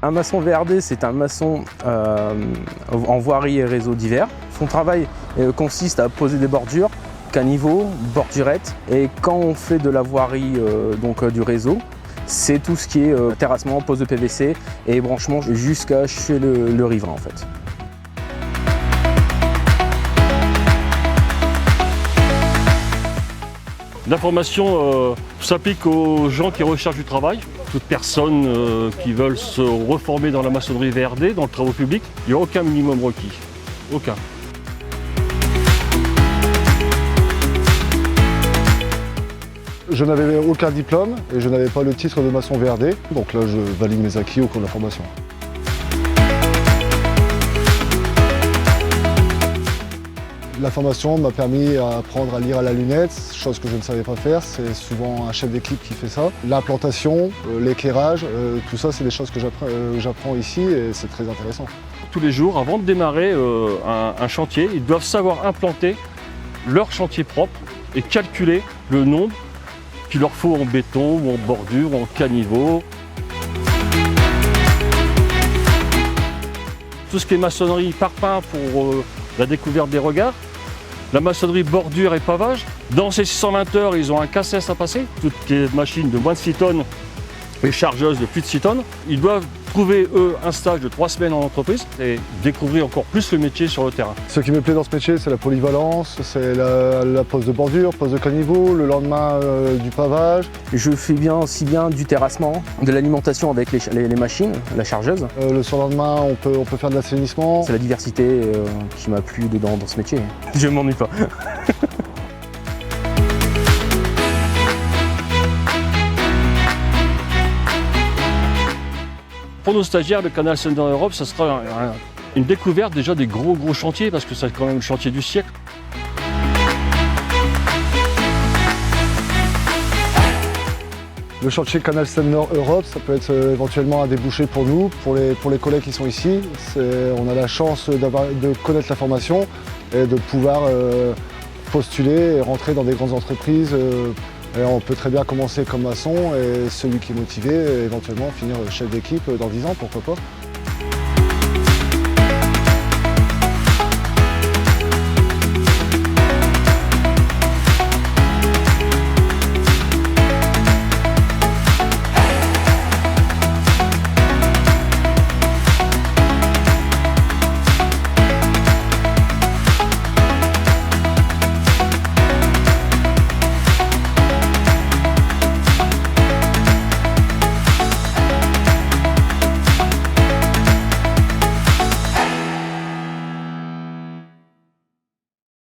Un maçon VRD, c'est un maçon en voirie et réseaux divers. Son travail consiste à poser des bordures, caniveaux, bordurettes. Et quand on fait de la voirie du réseau, c'est tout ce qui est terrassement, pose de PVC et branchement jusqu'à chez le riverain en fait. La formation s'applique aux gens qui recherchent du travail, toute personne qui veulent se reformer dans la maçonnerie VRD, dans le travaux public. Il n'y a aucun minimum requis, aucun. Je n'avais aucun diplôme et je n'avais pas le titre de maçon VRD, donc là je valide mes acquis au cours de la formation. La formation m'a permis d'apprendre à lire à la lunette, chose que je ne savais pas faire, c'est souvent un chef d'équipe qui fait ça. L'implantation, l'éclairage, tout ça c'est des choses que j'apprends ici et c'est très intéressant. Tous les jours, avant de démarrer un chantier, ils doivent savoir implanter leur chantier propre et calculer le nombre qu'il leur faut en béton, ou en bordure, ou en caniveau. Tout ce qui est maçonnerie parpaing pour la découverte des regards. La maçonnerie bordure et pavage. Dans ces 620 heures, ils ont un KCS à passer. Toutes les machines de moins de 6 tonnes et chargeuses de plus de 6 tonnes. Ils doivent trouver, eux, un stage de 3 semaines en entreprise et découvrir encore plus le métier sur le terrain. Ce qui me plaît dans ce métier, c'est la polyvalence, c'est la pose de bordure, pose de caniveau, le lendemain du pavage. Je fais aussi bien du terrassement, de l'alimentation avec les machines, la chargeuse. Le surlendemain, on peut faire de l'assainissement. C'est la diversité qui m'a plu dans ce métier. Je m'ennuie pas. Pour nos stagiaires, le Canal Saint Europe, ça sera une découverte déjà des gros chantiers, parce que c'est quand même le chantier du siècle. Le chantier Canal Seine Nord Europe, ça peut être éventuellement un débouché pour nous, pour les collègues qui sont ici. On a la chance de connaître la formation et de pouvoir postuler et rentrer dans des grandes entreprises. Et on peut très bien commencer comme maçon et celui qui est motivé, éventuellement finir chef d'équipe dans 10 ans, pourquoi pas.